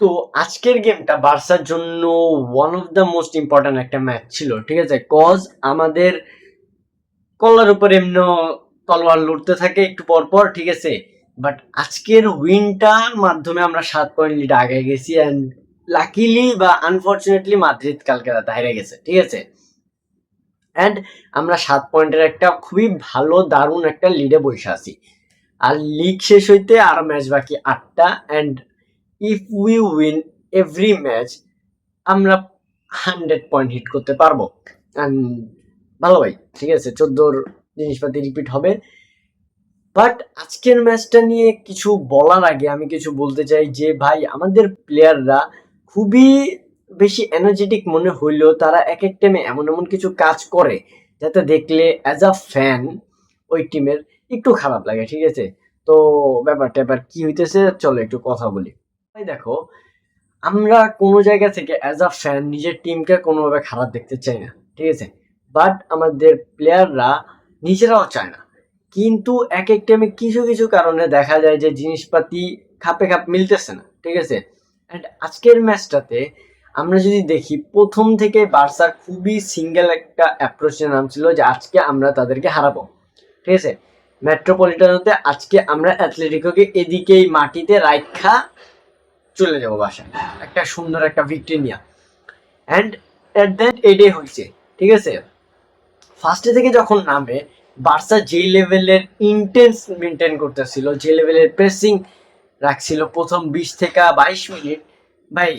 তো আজকের গেমটা বার্সার জন্য one of the most important একটা ম্যাচ ছিল, ঠিক আছে? কজ আমাদের কল্লার উপর এমনি তলোয়ার লড়তে থাকে একটু পর পর, ঠিক আছে? বাট আজকের উইনটার মাধ্যমে আমরা 7 পয়েন্ট লিড আগে গেছি, অ্যান্ড লাকিলি বা আনফর্চুনেটলি মাদ্রিদ কালকে রাতে হেরে গেছে, ঠিক আছে? অ্যান্ড আমরা 7 পয়েন্টের একটা খুবই ভালো দারুণ একটা লিডে বসে আছি। আর লিগ শেষ হইতে আর ম্যাচ বাকি 8টা, and if we win every match আমরা 100 পয়েন্ট হিট করতে পারবো। ভালো ভাই, ঠিক আছে, 14 জিনিসপাতি রিপিট হবে। বাট আজকের ম্যাচটা নিয়ে কিছু বলার আগে আমি কিছু বলতে চাই যে ভাই, আমাদের প্লেয়াররা খুবই বেশি এনার্জেটিক মনে হইলেও তারা এক এক টাইমে এমন এমন কিছু কাজ করে যাতে দেখলে অ্যাজ আ ফ্যান ওই টিমের একটু খারাপ লাগে, ঠিক আছে? তো ব্যাপারটা এবার কি হইতেছে, চলো একটু কথা বলি। ভাই দেখো, আমরা কোনো জায়গা থেকে অ্যাজ আ ফ্যান নিজের টিমকে কোনোভাবে খারাপ দেখতে চাই না, ঠিক আছে? বাট আমাদের প্লেয়াররা নিজেরাও চায় না, কিন্তু এক এক টাইমে কিছু কিছু কারণে দেখা যায় যে জিনিসপাতি খাপে খাপ মিলতেছে না, ঠিক আছে? অ্যান্ড আজকের ম্যাচটাতে আমরা যদি দেখি, প্রথম থেকে বার্সার খুবই সিঙ্গেল একটা অ্যাপ্রোচে নাম ছিল যে আজকে আমরা তাদেরকে হারাবো, ঠিক আছে? মেট্রোপলিটানোতে আজকে আমরা অ্যাথলেটিকোকে এদিকেই মাটিতে রাইখা চলে যাবো বাসায় একটা সুন্দর একটা ভিক্টরি নিয়ে। অ্যান্ড এট দ্যাট এটাই হয়েছে, ঠিক আছে? ফার্স্টে থেকে যখন নামে বার্সা যে লেভেলের ইন্টেন্স মেনটেন করতেছিল, যে লেভেলের প্রেসিং রাখছিল প্রথম 20 থেকে 22 মিনিট, ভাই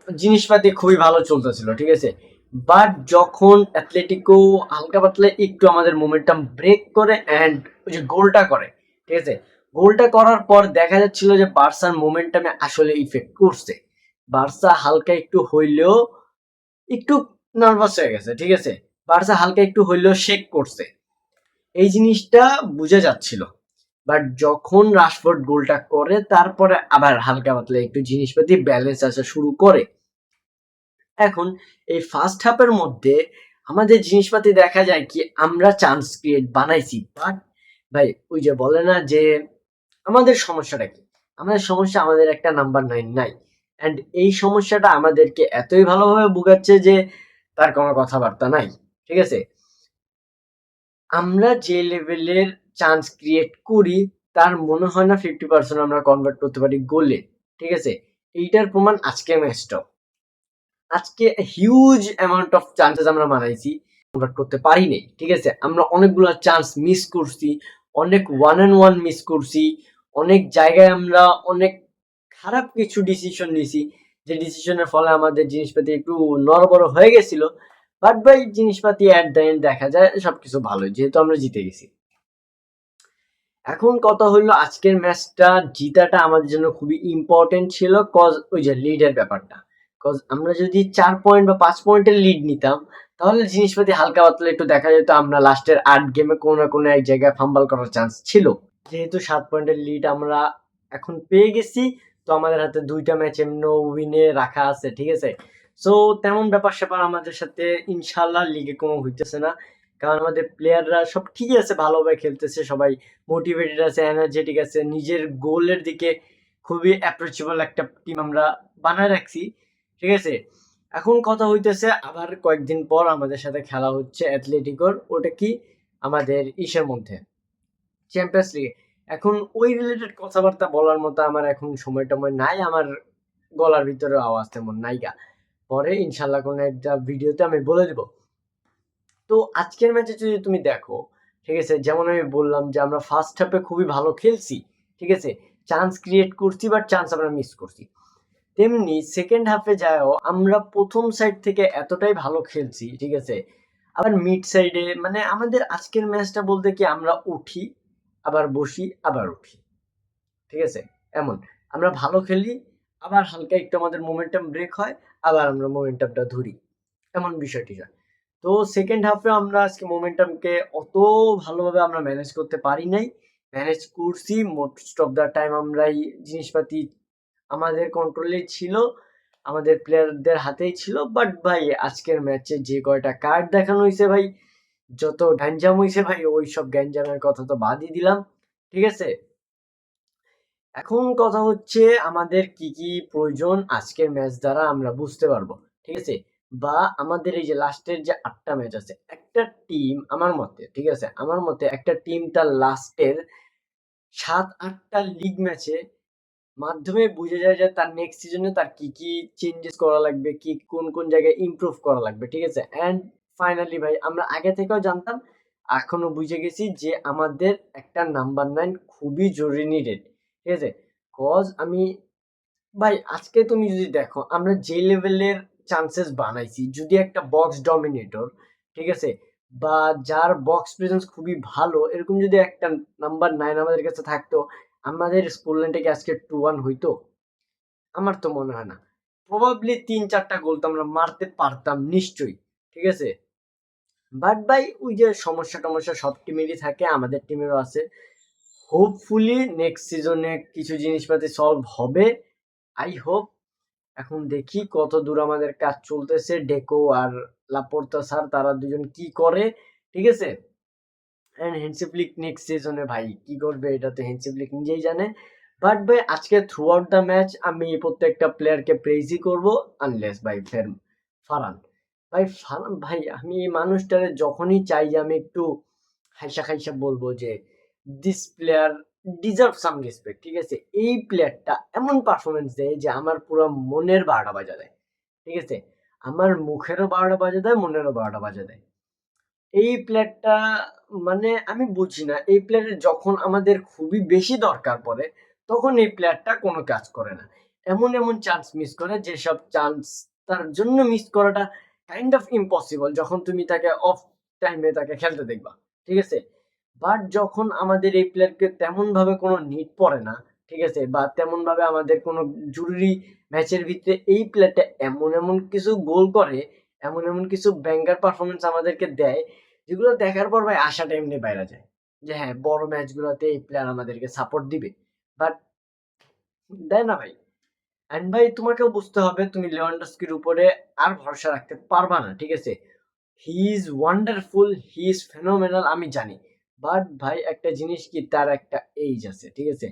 জিনিসপাতি খুবই ভালো চলতেছিল, ঠিক আছে? বাট যখন অ্যাথলেটিকো হালকা পাতলা একটু আমাদের মোমেন্টাম ব্রেক করে অ্যান্ড ওই যে গোলটা করে, ঠিক আছে, গোলটা করার পর দেখা যাচ্ছিল যে বার্সার মোমেন্টামে আসলে ইফেক্ট করছে। বার্সা হালকা একটু হইলেও একটু নার্ভাস হয়ে গেছে, ঠিক আছে? বার্সা হালকা একটু হইলেও শেক করছে, এই জিনিসটা বুঝে যাচ্ছিল। বাট যখন রাশফোর্ড গোলটা করে তারপরে আবার হালকা পাতলা একটু জিনিসপাতি ব্যালেন্স আসা শুরু করে। এখন এই ফার্স্ট হাফের মধ্যে আমাদের জিনিসপাতি দেখা যায় কি আমরা চান্স ক্রিয়েট বানাইছি, বাট ভাই ওই যে বলে না যে আমাদের সমস্যাটা কি, আমাদের সমস্যা আমাদের একটা নাম্বার 9 নাই। অ্যান্ড এই সমস্যাটা আমাদেরকে এতই ভালোভাবে ভুগাচ্ছে যে তার কোনো কথাবার্তা নাই, ঠিক আছে? আমরা যে লেভেলের চান্স ক্রিয়েট করি তার মনে হয় না 50% আমরা কনভার্ট করতে পারি গোলে, ঠিক আছে? এইটার প্রমাণ আজকের ম্যাচটাও। আজকে হিউজ অ্যামাউন্ট অফ চান্সেস আমরা বানাইছি, কনভার্ট করতে পারিনি, ঠিক আছে? আমরা অনেকগুলো চান্স মিস করছি, অনেক ওয়ান অ্যান্ড ওয়ান মিস করছি, অনেক জায়গায় আমরা অনেক খারাপ কিছু ডিসিশন নিছি, যে ডিসিশনের ফলে আমাদের জিনিসপাতি একটু নড়বড় হয়ে গেছিল। বাট ভাই জিনিসপাতি অ্যাট দ্য এন্ড দেখা যায় সবকিছু ভালোই, যেহেতু আমরা জিতে গেছি। এখন কথা হলো আজকের ম্যাচটা জিতাটা আমাদের জন্য খুবই ইম্পর্টেন্ট ছিল, কজ ওই যে লিডের ব্যাপারটা। কজ আমরা যদি 4 পয়েন্ট বা 5 পয়েন্টের লিড নিতাম তাহলে জিনিসপাতি হালকা পাতলা একটু দেখা যেত আমরা লাস্টের 8 গেমে কোনো না কোনো এক জায়গায় ফাম্বল করার চান্স ছিল। যেহেতু 7 পয়েন্টের লিড আমরা এখন পেয়ে গেছি, তো আমাদের হাতে 2টা ম্যাচ এমনি উইনে রাখা আছে, ঠিক আছে? সো তেমন ব্যাপার স্যাপার আমাদের সাথে ইনশাল্লাহ লিগে কোনো হইতেছে না, কারণ আমাদের প্লেয়াররা সব ঠিকই আছে, ভালোভাবে খেলতেছে, সবাই মোটিভেটেড আছে, এনার্জেটিক আছে, নিজের গোলের দিকে খুবই অ্যাপ্রোচেবল একটা টিম আমরা বানায় রাখছি, ঠিক আছে? এখন কথা হইতেছে আবার কয়েকদিন পর আমাদের সাথে খেলা হচ্ছে অ্যাথলেটিকোর, ওটা কি আমাদের ইসের মধ্যে, চ্যাম্পিয়ন্স লিগে। এখন ওই রিলেটেড কথাবার্তা বলার মতো আমার এখন সময় টময় নাই, আমার গলার ভিতরে আওয়াজ তেমন নাইগা। পরে ইনশাল্লাহ কোনো একটা ভিডিওতে আমি বলে দিব। তো আজকের ম্যাচে যদি তুমি দেখো, ঠিক আছে, যেমন আমি বললাম যে আমরা ফার্স্ট হাফে খুবই ভালো খেলছি, ঠিক আছে, চান্স ক্রিয়েট করছি, বাট চান্স আমরা মিস করছি। তেমনি সেকেন্ড হাফে যাও আমরা প্রথম সাইড থেকে এতটাই ভালো খেলছি, ঠিক আছে, আবার মিড সাইডে মানে আমাদের আজকের ম্যাচটা বলতে কি আমরা উঠি আবার বসি আবার উঠি, ঠিক আছে? এমন আমরা ভালো খেলি, আবার হালকা একটু আমাদের মোমেন্টাম ব্রেক হয়, আবার আমরা মোমেন্টামটা ধরি, এমন বিষয়টি হয়। তো সেকেন্ড হাফে আমরা আজকে মোমেন্টামকে অত ভালোভাবে আমরা ম্যানেজ করতে পারি নাই, ম্যানেজ করছি মোস্ট অফ দ্য টাইম আমরাই জিনিসপাতি আমাদের কন্ট্রোলে ছিল, আমাদের প্লেয়ারদের হাতেই ছিল। বাট ভাই আজকের ম্যাচে যে কয়টা কার্ড দেখানো হয়েছে ভাই, যত গ্যাঞ্জাম হয়েছে ভাই, ওই সব গ্যাঞ্জামের কথা তো বাদই দিলাম, ঠিক আছে? এখন কথা হচ্ছে আমাদের কি কি প্রয়োজন আজকের ম্যাচ দ্বারা আমরা বুঝতে পারবো, ঠিক আছে? বা আমাদের এই যে লাস্টের যে 8টা ম্যাচ আছে, একটা টিম আমার মতে, ঠিক আছে, আমার মতে একটা টিম তার লাস্টের 7-8টা লিগ ম্যাচে মাধ্যমে বুঝে যায় যে তার নেক্সট সিজনে তার কি কি চেঞ্জেস করা লাগবে, কি কোন কোন জায়গায় ইমপ্রুভ করা লাগবে, ঠিক আছে? অ্যান্ড ফাইনালি ভাই আমরা আগে থেকেও জানতাম, এখনো বুঝে গেছি যে আমাদের একটা নাম্বার 9 খুবই জরুরি নিডেড, ঠিক আছে? কজ আমি ভাই আজকে তুমি যদি দেখো আমরা যে লেভেলের চান্সেস বানাইছি, যদি একটা বক্স ডমিনেটর, ঠিক আছে, বা যার বক্স প্রেজেন্স খুবই ভালো, এরকম যদি একটা নাম্বার 9 আমাদের কাছে থাকতো, আমাদের স্কোর লাইনটা কি আজকে 2-1 হইতো? আমার তো মনে হয় না। প্রবাবলি 3-4টা গোল তো আমরা মারতে পারতাম নিশ্চয়ই, ঠিক আছে? বাট ভাই ওই যে সমস্যা টমস্যা সব টিমেরই থাকে, আমাদের টিমেরও আছে। হোপফুলি নেক্সট সিজনে কিছু জিনিসপাতি সলভ হবে, আই হোপ। এখন দেখি কত দূর আমাদের কাজ চলতেছে, ডেকো আর লাপোর্তা স্যার তারা দুজন কি করে, ঠিক আছে? এন্ড হ্যান্সি ফ্লিক নেক্সট সিজনে ভাই কি করবে এটা তো হ্যান্সি ফ্লিক নিজেই জানে। বাট ভাই আজকে থ্রু আউট দ্য ম্যাচ আমি প্রত্যেকটা প্লেয়ারকে প্রেইজই করব, আনলেস ভাই ফের ফারান। ফারান ভাই আমি এই মানুষটারে যখনই চাই যে আমি একটু হাইসা খাইসা বলবো যে this player deserve some respect, ঠিক আছে? এই প্লেয়ারটা এমন পারফরমেন্স দেয় যে আমার পুরো মনের 12টা বাজা দেয়, ঠিক আছে? আমার মুখেরও 12টা বাজা দেয়, মনেরও 12টা বাজা দেয়। এই প্লেয়ারটা মানে আমি বুঝি না, এই প্লেয়ারের যখন আমাদের খুবই বেশি দরকার পড়ে তখন এই প্লেয়ারটা কোনো কাজ করে না। এমন এমন চান্স মিস করে যেসব চান্স তার জন্য মিস করাটা কাইন্ড অফ ইম্পসিবল যখন তুমি তাকে অফ টাইমে তাকে খেলতে দেখবা, ঠিক আছে? বাট যখন আমাদের এই প্লেয়ারকে তেমন ভাবে কোনো নিড পড়ে না, ঠিক আছে, বা তেমন ভাবে আমাদের কোনো জরুরি ম্যাচের ভিতরে এই প্লেয়ারটা এমন এমন কিছু গোল করে, এমন এমন কিছু ব্যাঙ্গার পারফরমেন্স আমাদেরকে দেয়, যেগুলো দেখার পর ভাই আশাটা এমনি বাইরে যায় যে হ্যাঁ বড় ম্যাচগুলোতে এই প্লেয়ার আমাদেরকে সাপোর্ট দিবে। বাট দেয় না ভাই। এন্ড ভাই তোমাকেও বুঝতে হবে তুমি লেভানডস্কির উপরে আর ভরসা রাখতে পারবা না, ঠিক আছে? He is wonderful, he is phenomenal, আমি জানি। বাট ভাই একটা জিনিস কি, তার একটা এইজ আছে, ঠিক আছে?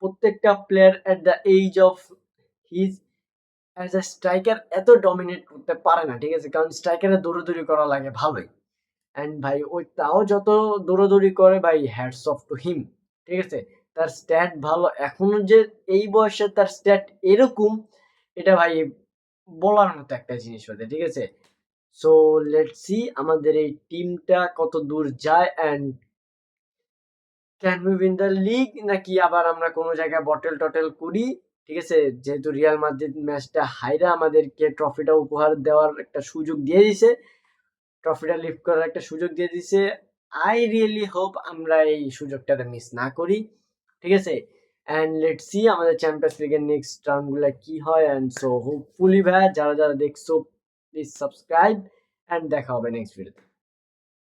প্রত্যেকটা player at the age of his as a striker এত ডমিনেট করতে পারে না, ঠিক আছে? কারণ স্ট্রাইকারে দৌড়াদৌড়ি করা লাগে ভালোই। অ্যান্ড ভাই ওই তাও যত দৌড়াদৌড়ি করে ভাই হ্যাটস অফ টু হিম, ঠিক আছে? তার স্ট্যাট ভালো, এখনো যে এই বয়সে তার স্ট্যাট এরকম, এটা ভাই বলার মতো একটা জিনিস হতে, ঠিক আছে? সো লেটস সি আমাদের এই টিমটা কত দূর যায়, and can we win the league, নাকি আবার আমরা কোনো জায়গায় বটেল টটেল করি, ঠিক আছে? যেহেতু রিয়াল মাদ্রিদ ম্যাচটা হাইরা আমাদেরকে ট্রফিটা উপহার দেওয়ার একটা সুযোগ দিয়ে দিছে, ট্রফিটা লিফট করার একটা সুযোগ দিয়ে দিছে। আই রিয়েলি হোপ আমরা এই সুযোগটাতে মিস না করি, ঠিক আছে? অ্যান্ড লেটস সি আমাদের চ্যাম্পিয়ন্স লিগের নেক্সট রাউন্ড গুলা কি হয়। অ্যান্ড সো হোপফুলি ভাইয়া যারা যারা দেখছো প্লিজ সাবস্ক্রাইব, অ্যান্ড দেখা হবে নেক্সট ভিডিওতে।